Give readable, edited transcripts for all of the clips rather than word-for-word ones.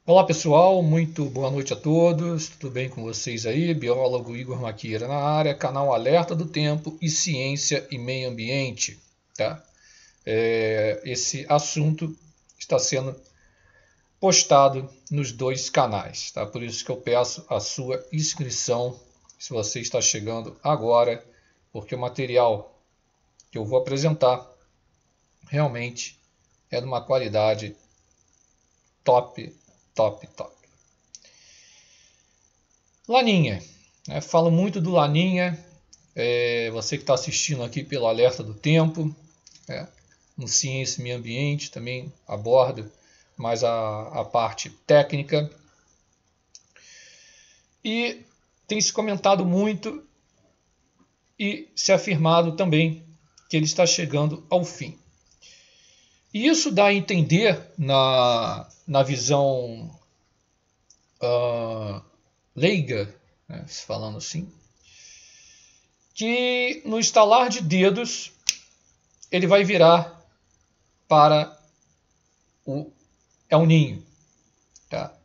Olá pessoal, muito boa noite a todos, tudo bem com vocês aí? Biólogo Igor Maquieira na área, canal Alerta do Tempo e Ciência e Meio Ambiente. Tá? Esse assunto está sendo postado nos dois canais, tá? Por isso que eu peço a sua inscrição se você está chegando agora, porque o material que eu vou apresentar realmente é de uma qualidade top. Laninha, né? Falo muito do Laninha, você que está assistindo aqui pelo Alerta do Tempo, no Ciência e Meio Ambiente também abordo mais a parte técnica. E tem se comentado muito e se afirmado também que ele está chegando ao fim. E isso dá a entender na visão leiga, né, falando assim, que no estalar de dedos ele vai virar para o El Niño. Tá?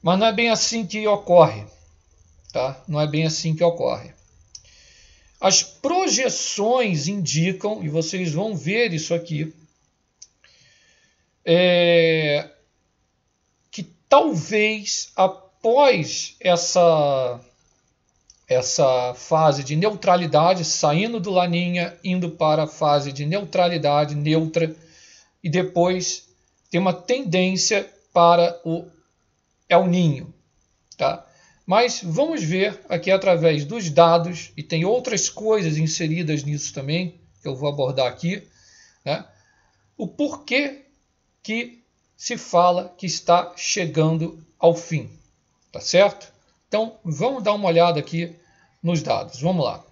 Mas não é bem assim que ocorre. Tá? Não é bem assim que ocorre. As projeções indicam, e vocês vão ver isso aqui, que talvez após essa fase de neutralidade, saindo do Laninha, indo para a fase de neutralidade neutra, e depois tem uma tendência para o El Niño. Tá? Mas vamos ver aqui através dos dados, e tem outras coisas inseridas nisso também, que eu vou abordar aqui, né? O porquê que se fala que está chegando ao fim, tá certo? Então, vamos dar uma olhada aqui nos dados. Vamos lá.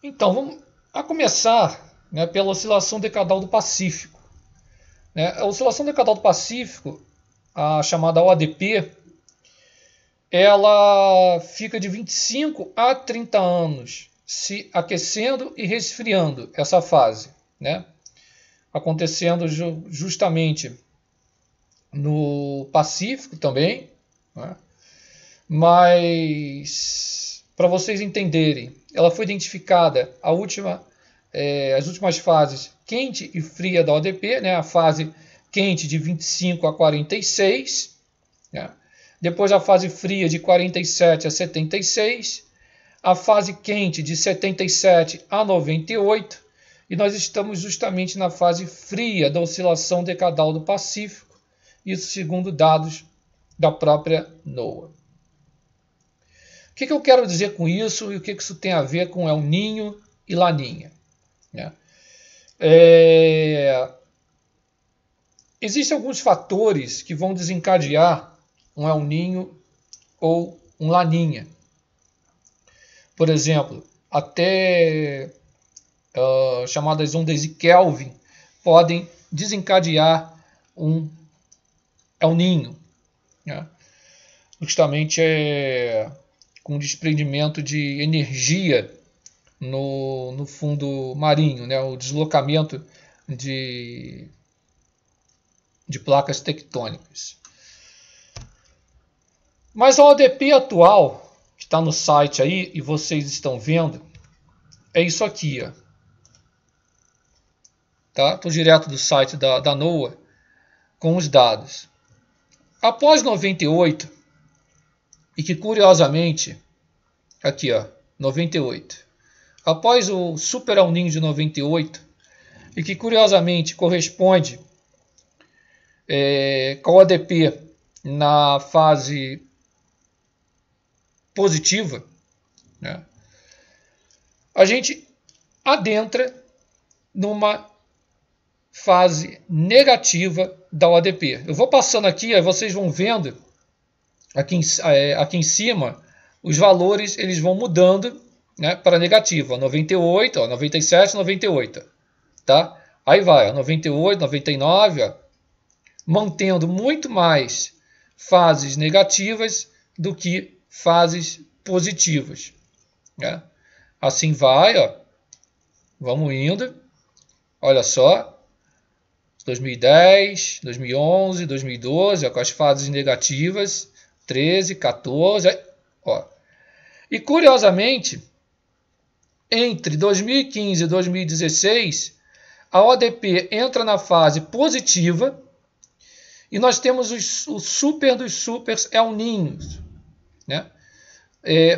Então, vamos a começar, né, pela oscilação decadal do Pacífico. A oscilação decadal do Pacífico, a chamada ODP, ela fica de 25 a 30 anos se aquecendo e resfriando essa fase, né? Acontecendo justamente no Pacífico também, né? Mas para vocês entenderem, ela foi identificada as últimas fases quente e fria da ODP, né? A fase quente de 25 a 46, né? Depois a fase fria de 47 a 76, a fase quente de 77 a 98, e nós estamos justamente na fase fria da oscilação decadal do Pacífico, isso segundo dados da própria NOAA. O que eu quero dizer com isso e o que isso tem a ver com El Niño e Laninha? Existem alguns fatores que vão desencadear um El Niño ou um Laninha. Por exemplo, até chamadas ondas de Kelvin podem desencadear um El Niño, né? Justamente com desprendimento de energia no fundo marinho, né? O deslocamento de placas tectônicas. Mas a ODP atual, que está no site aí, e vocês estão vendo, é isso aqui. Ó. Tá? Estou direto do site da NOAA com os dados. Após 98, e que curiosamente, aqui ó, 98, após o Super El Niño de 98, e que curiosamente corresponde com a ODP na fase positiva, né? A gente adentra numa fase negativa da ODP. Eu vou passando aqui, aí vocês vão vendo aqui em cima os valores, eles vão mudando, né, para negativa, 98, ó, 97, 98, tá? Aí vai, ó, 98, 99, ó, mantendo muito mais fases negativas do que fases positivas, né? Assim vai, ó. Vamos indo. Olha só. 2010, 2011, 2012, ó, com as fases negativas. 13, 14. Ó. E curiosamente, entre 2015 e 2016, a ODP entra na fase positiva e nós temos o super dos supers El Ninhos, né?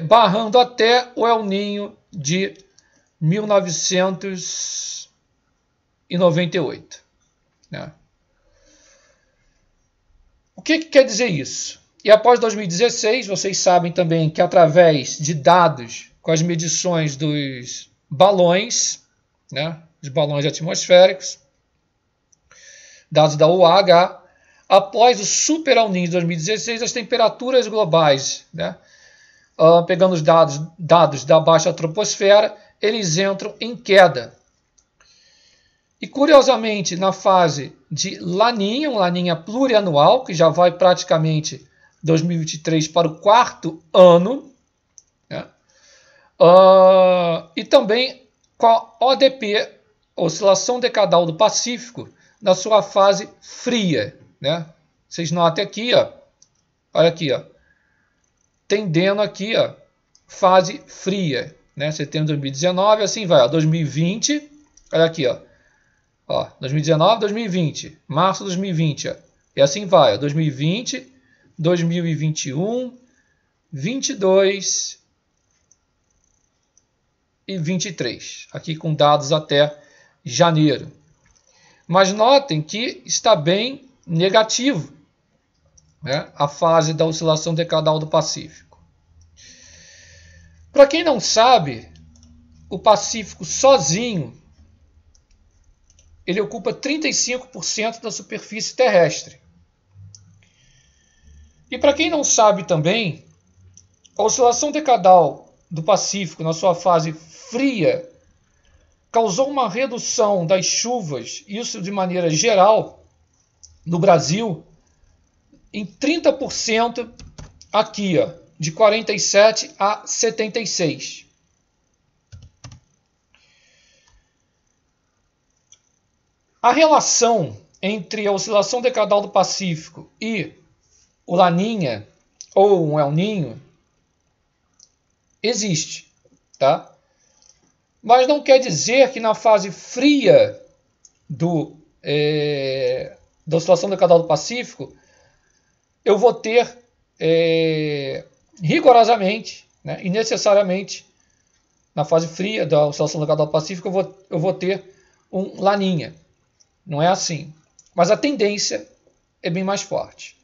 Barrando até o El Ninho de 1998. Né? O que quer dizer isso? E após 2016, vocês sabem também que através de dados com as medições dos balões, né, os balões atmosféricos, dados da UAH, após o super El Niño de 2016, as temperaturas globais, né, pegando os dados da baixa troposfera, eles entram em queda. E curiosamente, na fase de Laninha, um Laninha plurianual, que já vai praticamente 2023 para o quarto ano, né? E também com a ODP, Oscilação Decadal do Pacífico, na sua fase fria, né? Vocês notem aqui, ó, olha aqui, ó, tendendo aqui, ó, fase fria, né? Setembro de 2019, assim vai, ó, 2020, olha aqui, ó, 2019, 2020, março de 2020, ó, e assim vai, ó, 2020, 2021, 22 e 23, aqui com dados até janeiro. Mas notem que está bem negativo, né, a fase da oscilação decadal do Pacífico. Para quem não sabe, o Pacífico sozinho ele ocupa 35% da superfície terrestre. E para quem não sabe também, a oscilação decadal do Pacífico na sua fase fria causou uma redução das chuvas, isso de maneira geral, no Brasil, em 30% aqui, ó, de 47 a 76. A relação entre a oscilação decadal do Pacífico e o Laninha ou um El Niño existe, tá? Mas não quer dizer que na fase fria da oscilação decadal do Pacífico eu vou ter rigorosamente, né, e necessariamente na fase fria da oscilação decadal do Pacífico eu vou ter um Laninha. Não é assim. Mas a tendência é bem mais forte.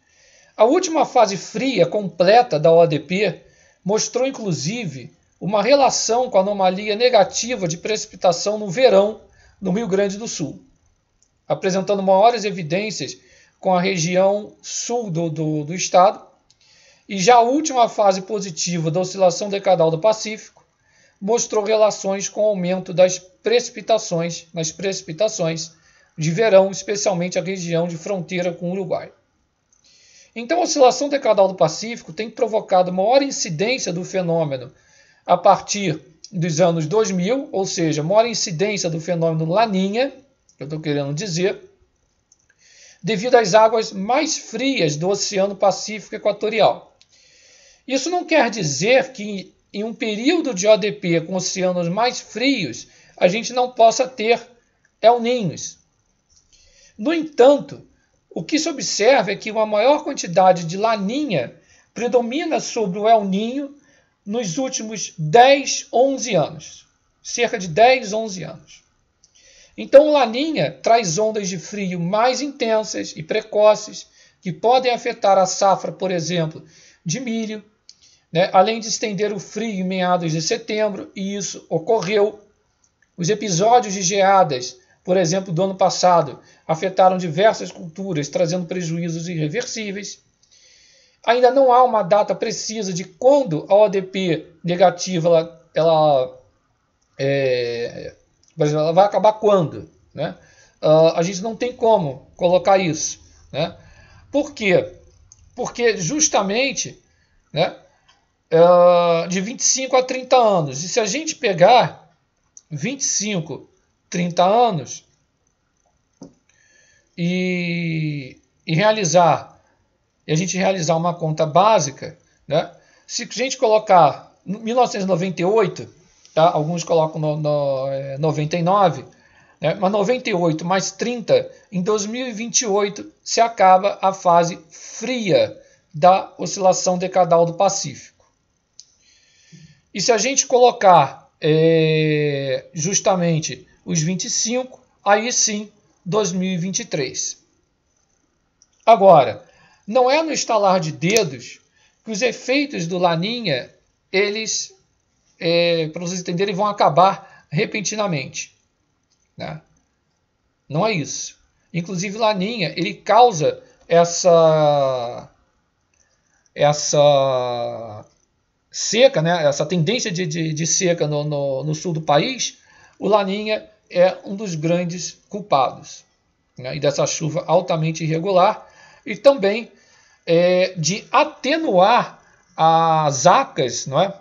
A última fase fria completa da ODP mostrou, inclusive, uma relação com a anomalia negativa de precipitação no verão no Rio Grande do Sul, apresentando maiores evidências com a região sul do estado. E já a última fase positiva da oscilação decadal do Pacífico mostrou relações com o aumento das precipitações, nas precipitações de verão, especialmente a região de fronteira com o Uruguai. Então, a oscilação decadal do Pacífico tem provocado maior incidência do fenômeno a partir dos anos 2000, ou seja, maior incidência do fenômeno Laninha, que eu estou querendo dizer, devido às águas mais frias do Oceano Pacífico Equatorial. Isso não quer dizer que em um período de ODP com oceanos mais frios, a gente não possa ter El Niños. No entanto, o que se observa é que uma maior quantidade de Laninha predomina sobre o El Niño nos últimos 10, 11 anos. Cerca de 10, 11 anos. Então, o Laninha traz ondas de frio mais intensas e precoces que podem afetar a safra, por exemplo, de milho, né? Além de estender o frio em meados de setembro, e isso ocorreu. Os episódios de geadas, por exemplo, do ano passado, afetaram diversas culturas, trazendo prejuízos irreversíveis. Ainda não há uma data precisa de quando a ODP negativa ela vai acabar quando, né? A gente não tem como colocar isso, né? Por quê? Porque justamente, né, de 25 a 30 anos. E se a gente pegar 25, 30 anos e a gente realizar uma conta básica, né? Se a gente colocar 1998, tá? Alguns colocam 99, né? Mas 98 mais 30, em 2028 se acaba a fase fria da oscilação decadal do Pacífico. E se a gente colocar justamente os 25, aí sim 2023. Agora, não é no estalar de dedos que os efeitos do Laninha, eles, para vocês entenderem, vão acabar repentinamente, né? Não é isso. Inclusive, Laninha, ele causa essa seca, né? Essa tendência de seca no sul do país. O Laninha é um dos grandes culpados, né? E dessa chuva altamente irregular, e também de atenuar as acas, não é?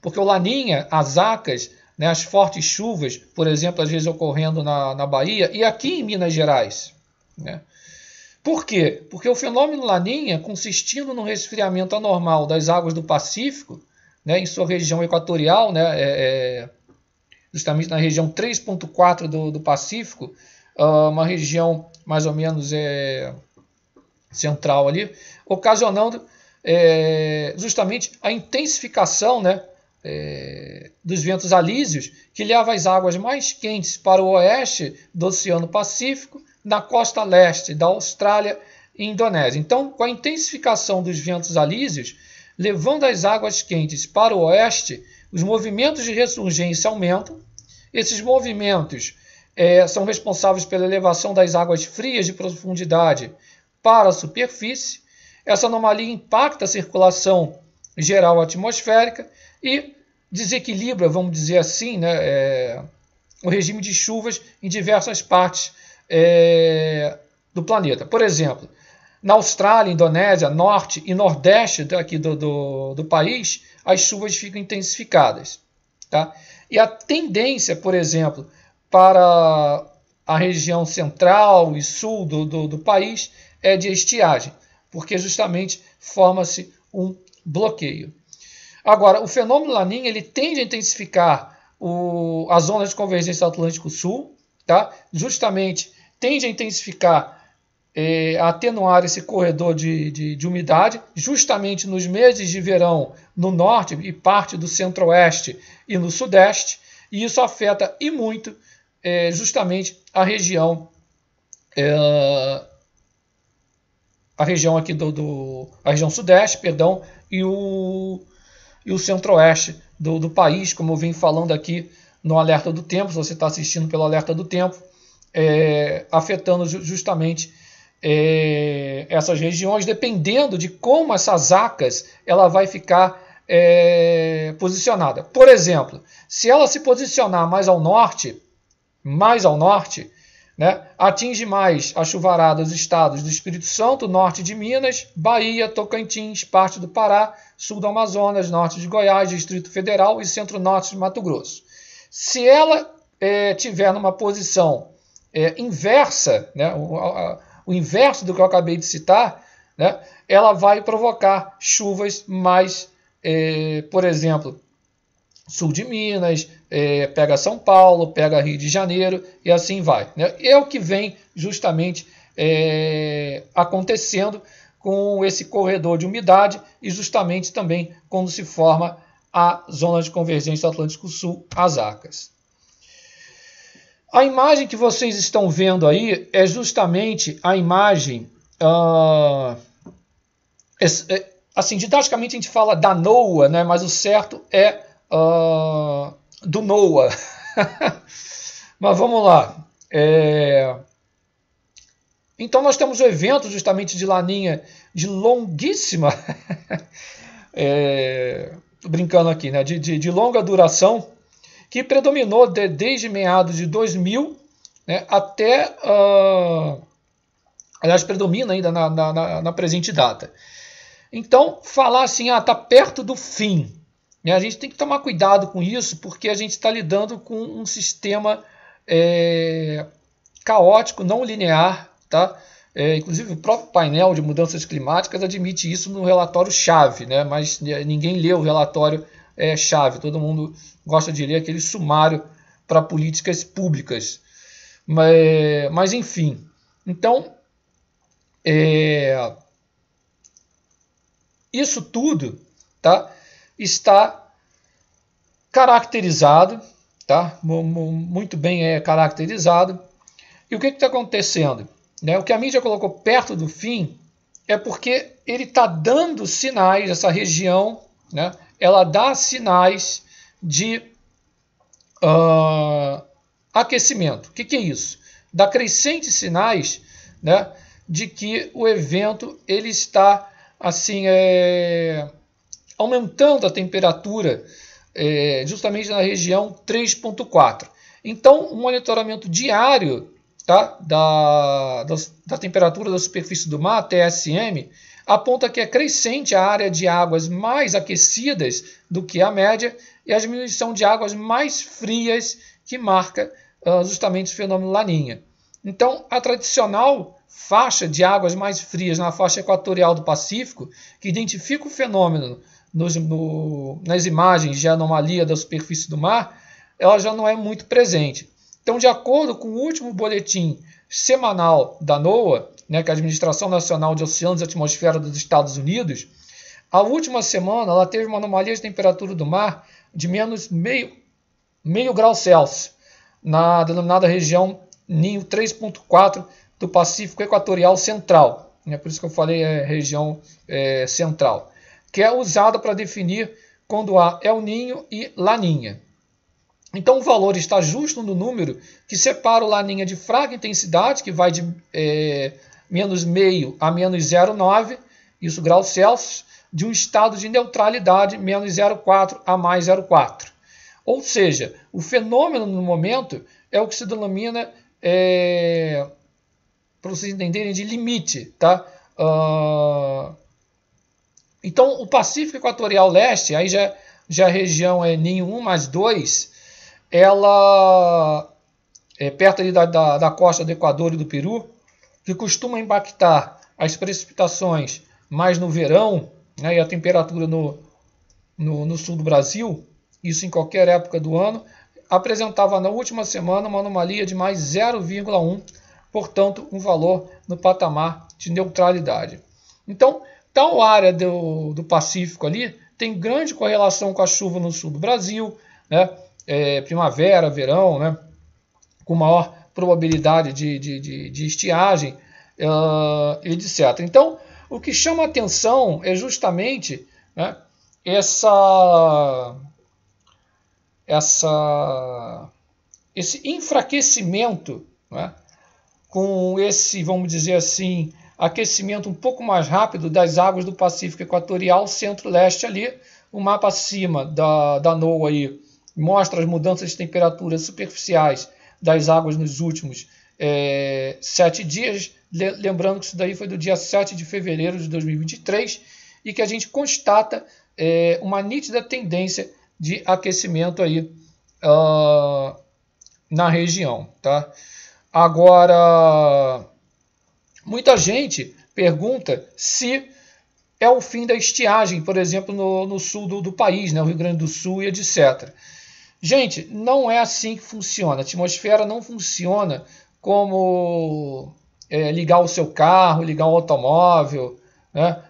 Porque o Laninha, as acas, né, as fortes chuvas, por exemplo, às vezes ocorrendo na Bahia e aqui em Minas Gerais, né? Por quê? Porque o fenômeno Laninha, consistindo no resfriamento anormal das águas do Pacífico, né, em sua região equatorial, né, justamente na região 3.4 do Pacífico, uma região mais ou menos central ali, ocasionando justamente a intensificação, né, dos ventos alísios, que leva as águas mais quentes para o oeste do Oceano Pacífico, na costa leste da Austrália e Indonésia. Então, com a intensificação dos ventos alísios, levando as águas quentes para o oeste, os movimentos de ressurgência aumentam. Esses movimentos são responsáveis pela elevação das águas frias de profundidade para a superfície. Essa anomalia impacta a circulação geral atmosférica e desequilibra, vamos dizer assim, né, o regime de chuvas em diversas partes do planeta. Por exemplo, na Austrália, Indonésia, norte e nordeste aqui do país, as chuvas ficam intensificadas, tá? E a tendência, por exemplo, para a região central e sul do país é de estiagem, porque justamente forma-se um bloqueio. Agora, o fenômeno Laninha, ele tende a intensificar as zonas de convergência Atlântico-Sul, tá? Justamente tende a intensificar, a atenuar esse corredor de umidade, justamente nos meses de verão no norte e parte do centro-oeste e no sudeste, e isso afeta e muito justamente a região aqui a região sudeste, perdão, e o centro-oeste do país, como eu venho falando aqui no Alerta do Tempo, se você está assistindo pelo Alerta do Tempo, afetando justamente essas regiões, dependendo de como essas acas ela vai ficar posicionada. Por exemplo, se ela se posicionar mais ao norte, né, atinge mais a chuvarada os estados do Espírito Santo, norte de Minas, Bahia, Tocantins, parte do Pará, sul do Amazonas, norte de Goiás, Distrito Federal e centro-norte de Mato Grosso. Se ela tiver numa posição inversa, né, o inverso do que eu acabei de citar, né, ela vai provocar chuvas mais, por exemplo, sul de Minas, pega São Paulo, pega Rio de Janeiro e assim vai, né? É o que vem justamente acontecendo com esse corredor de umidade e justamente também quando se forma a zona de convergência Atlântico-Sul, as ACAS. A imagem que vocês estão vendo aí é justamente a imagem, assim, didaticamente a gente fala da NOAA, né? Mas o certo é do NOAA. Mas vamos lá. Então nós temos o evento justamente de Laninha de longuíssima, brincando aqui, né? de longa duração, que predominou desde meados de 2000, né, até, aliás, predomina ainda na presente data. Então, falar assim, está perto do fim. Né? A gente tem que tomar cuidado com isso, porque a gente está lidando com um sistema caótico, não linear. Tá? Inclusive, o próprio painel de mudanças climáticas admite isso no relatório-chave, né? Mas ninguém lê o relatório-chave. Todo mundo gosta de ler aquele sumário para políticas públicas. Mas enfim. Então, isso tudo, tá, está caracterizado, tá, muito bem caracterizado. E o que está acontecendo? Né? O que a mídia colocou perto do fim é porque ele está dando sinais, essa região, né, ela dá sinais de aquecimento. O que é isso? Dá crescentes sinais, né, de que o evento ele está assim, aumentando a temperatura justamente na região 3.4. Então, o monitoramento diário, tá, da temperatura da superfície do mar, TSM, aponta que é crescente a área de águas mais aquecidas do que a média e a diminuição de águas mais frias que marca justamente o fenômeno Laninha. Então, a tradicional faixa de águas mais frias na faixa equatorial do Pacífico, que identifica o fenômeno nas imagens de anomalia da superfície do mar, ela já não é muito presente. Então, de acordo com o último boletim semanal da NOAA, né, que é a Administração Nacional de Oceanos e Atmosfera dos Estados Unidos, a última semana ela teve uma anomalia de temperatura do mar de menos meio grau Celsius, na denominada região Ninho 3.4 do Pacífico Equatorial Central. Por isso que eu falei região central, que é usada para definir quando há El Ninho e Laninha. Então o valor está justo no número que separa o Laninha de fraca intensidade, que vai de menos meio a menos 0,9, isso graus Celsius, de um estado de neutralidade, menos 0,4 a mais 0,4. Ou seja, o fenômeno no momento é o que se denomina, para vocês entenderem, de limite. Tá? Então, o Pacífico Equatorial Leste, aí já a região Ninho 1 mais 2, ela é perto ali da costa do Equador e do Peru, que costuma impactar as precipitações mais no verão, né, e a temperatura no sul do Brasil, isso em qualquer época do ano, apresentava na última semana uma anomalia de mais 0,1, portanto, um valor no patamar de neutralidade. Então, tal área do Pacífico ali tem grande correlação com a chuva no sul do Brasil, né, primavera, verão, né, com maior probabilidade de estiagem, etc. Então, o que chama a atenção é justamente, né, esse enfraquecimento, né, com esse, vamos dizer assim, aquecimento um pouco mais rápido das águas do Pacífico Equatorial Centro-Leste ali. O mapa acima da NOAA aí mostra as mudanças de temperaturas superficiais das águas nos últimos 7 dias. Lembrando que isso daí foi do dia 7 de fevereiro de 2023 e que a gente constata uma nítida tendência de aquecimento aí na região. Tá? Agora, muita gente pergunta se é o fim da estiagem, por exemplo, no sul do país, né, o Rio Grande do Sul e etc. Gente, não é assim que funciona. A atmosfera não funciona como ligar o seu carro, ligar um automóvel, né,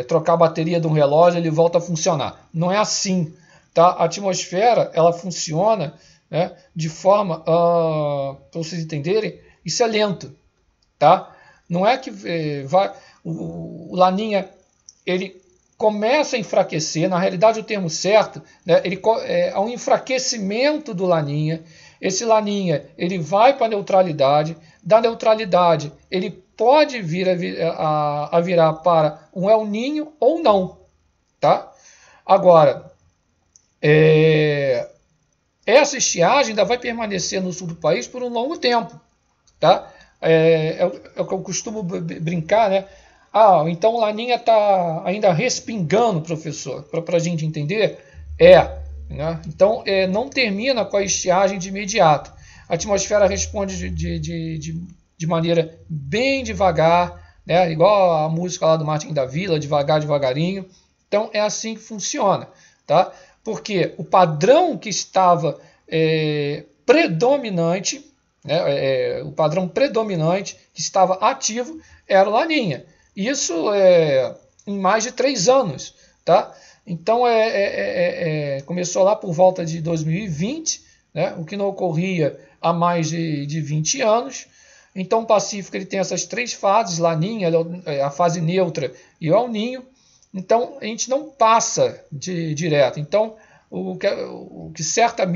trocar a bateria de um relógio e ele volta a funcionar. Não é assim. Tá? A atmosfera ela funciona, né, de forma, para vocês entenderem, isso é lento. Tá? Não é que o Laninha ele começa a enfraquecer, na realidade o termo certo, né, há um enfraquecimento do Laninha. Esse Laninha ele vai para a neutralidade, da neutralidade ele pode vir a virar para um El Ninho ou não. Tá? Agora, essa estiagem ainda vai permanecer no sul do país por um longo tempo. Tá? É o que eu costumo brincar, né? Ah, então Laninha está ainda respingando, professor, para a gente entender? Né? Então, não termina com a estiagem de imediato. A atmosfera responde de maneira bem devagar, né? Igual a música lá do Martin da Vila, devagar, devagarinho. Então, é assim que funciona. Tá? Porque o padrão que estava predominante, né? O padrão predominante que estava ativo era o Laninha. Isso em mais de 3 anos. Tá? Então, começou lá por volta de 2020, né? O que não ocorria há mais de 20 anos. Então, o Pacífico ele tem essas 3 fases, Laninha, a fase neutra e o El Ninho. Então, a gente não passa direto. Então, o que certas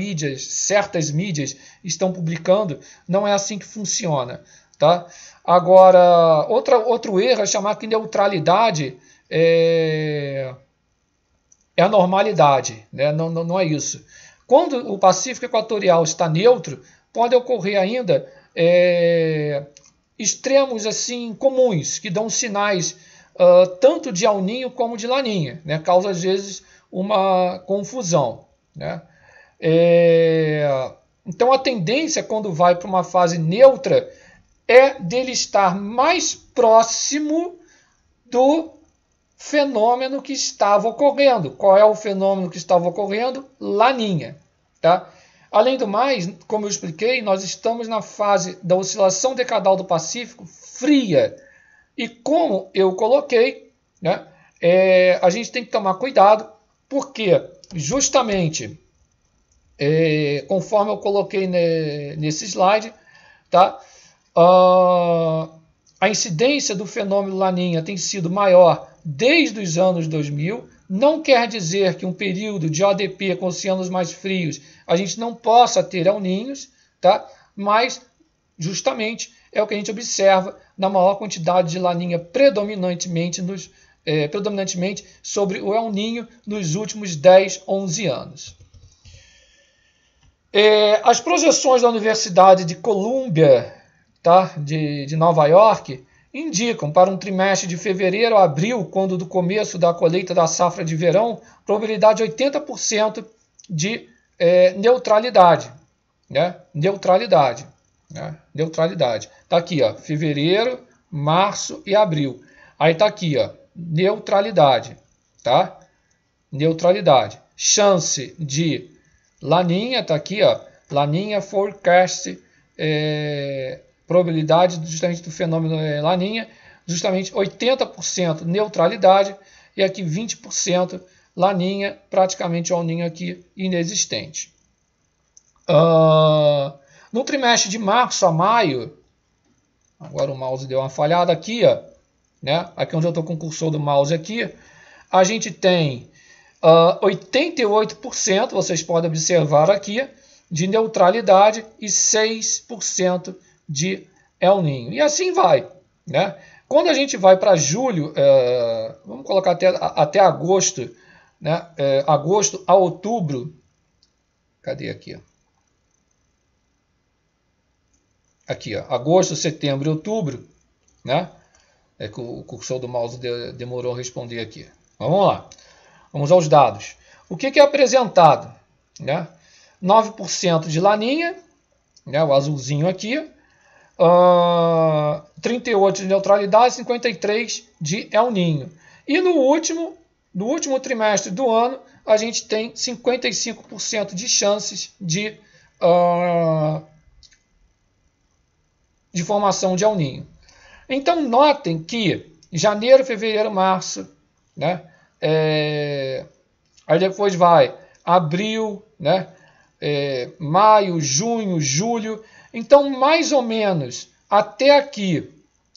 mídias estão publicando não é assim que funciona. Tá? Agora, outro erro é chamar que neutralidade é a normalidade, né? Não é isso. Quando o Pacífico Equatorial está neutro, pode ocorrer ainda extremos assim comuns, que dão sinais tanto de El Ninho como de Laninha, né? Causa às vezes uma confusão, né? Então a tendência quando vai para uma fase neutra é dele estar mais próximo do fenômeno que estava ocorrendo. Qual é o fenômeno que estava ocorrendo? Laninha. Tá? Além do mais, como eu expliquei, nós estamos na fase da oscilação decadal do Pacífico fria. E como eu coloquei, né, a gente tem que tomar cuidado, porque justamente, conforme eu coloquei nesse slide, tá, a incidência do fenômeno Laninha tem sido maior desde os anos 2000, não quer dizer que um período de ODP com oceanos mais frios a gente não possa ter El Ninhos, tá? Mas justamente é o que a gente observa na maior quantidade de Laninha predominantemente sobre o El Ninho nos últimos 10, 11 anos. As projeções da Universidade de Columbia, tá? de Nova York, indicam para um trimestre de fevereiro a abril, quando do começo da colheita da safra de verão, probabilidade de 80% de neutralidade. Né? Neutralidade. Né? Neutralidade. Está aqui, ó, fevereiro, março e abril. Aí está aqui, ó, neutralidade. Tá? Neutralidade. Chance de Laninha, está aqui, ó, Laninha forecast, probabilidade justamente do fenômeno Laninha, justamente 80% neutralidade e aqui 20% Laninha, praticamente El Ninho aqui inexistente. No trimestre de março a maio, agora o mouse deu uma falhada aqui, ó, né? Aqui onde eu estou com o cursor do mouse aqui, a gente tem 88%, vocês podem observar aqui, de neutralidade e 6% de El Ninho. E assim vai. Né? Quando a gente vai para julho, vamos colocar até agosto, né? Agosto a outubro, cadê aqui? Aqui, ó, agosto, setembro e outubro, né? É que o cursor do mouse demorou a responder aqui. Vamos lá. Vamos aos dados. O que é apresentado? Né? 9% de Laninha, né? O azulzinho aqui. 38% de neutralidade, 53% de El Ninho. E no último trimestre do ano, a gente tem 55% de chances de formação de El Ninho. Então, notem que janeiro, fevereiro, março, né? Aí depois vai abril, né? Maio, junho, julho. Então, mais ou menos até aqui,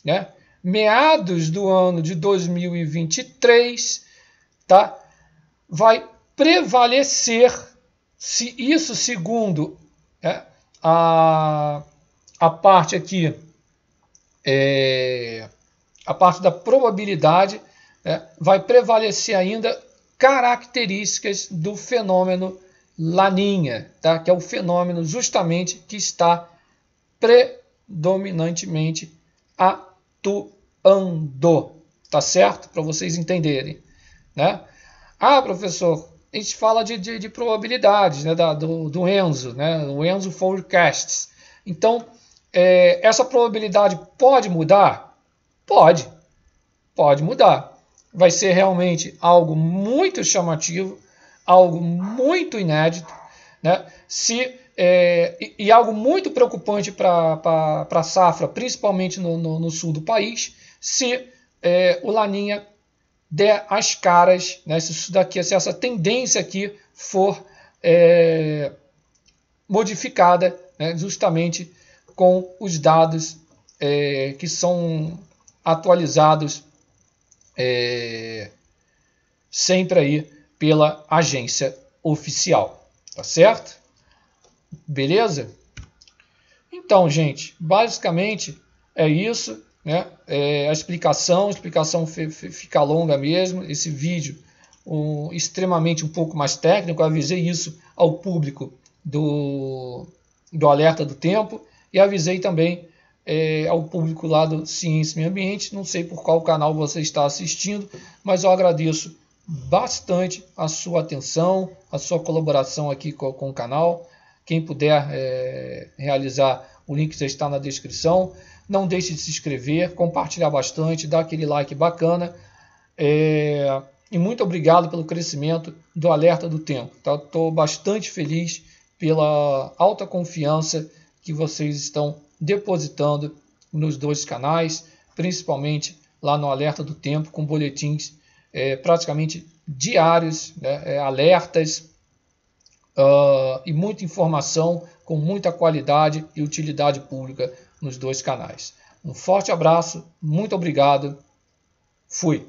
né? Meados do ano de 2023, tá? Vai prevalecer, se isso segundo, né? a parte aqui, a parte da probabilidade, vai prevalecer ainda características do fenômeno Laninha, tá? Que é o fenômeno justamente que está predominantemente atuando. tá certo? Para vocês entenderem, né? Ah, professor, a gente fala de probabilidades, né, do Enzo, né, o Enzo Forecasts. Então, essa probabilidade pode mudar? Pode mudar. Vai ser realmente algo muito chamativo, algo muito inédito, né? E algo muito preocupante para a safra, principalmente no sul do país, se o Laninha der as caras, né? Se essa tendência aqui for modificada, né? Justamente com os dados que são atualizados sempre aí pela agência oficial, tá certo? Beleza? Então, gente, basicamente é isso, né? A explicação fica longa mesmo. Esse vídeo extremamente um pouco mais técnico. Eu avisei isso ao público do Alerta do Tempo e avisei também ao público lá do Ciência e Meio Ambiente. Não sei por qual canal você está assistindo, mas eu agradeço bastante a sua atenção, a sua colaboração aqui com o canal. Quem puder realizar, o link já está na descrição. Não deixe de se inscrever, compartilhar bastante, dar aquele like bacana. E muito obrigado pelo crescimento do Alerta do Tempo. Estou bastante feliz pela alta confiança que vocês estão depositando nos dois canais, principalmente lá no Alerta do Tempo, com boletins praticamente diários, né, alertas e muita informação com muita qualidade e utilidade pública nos dois canais. Um forte abraço, muito obrigado, fui!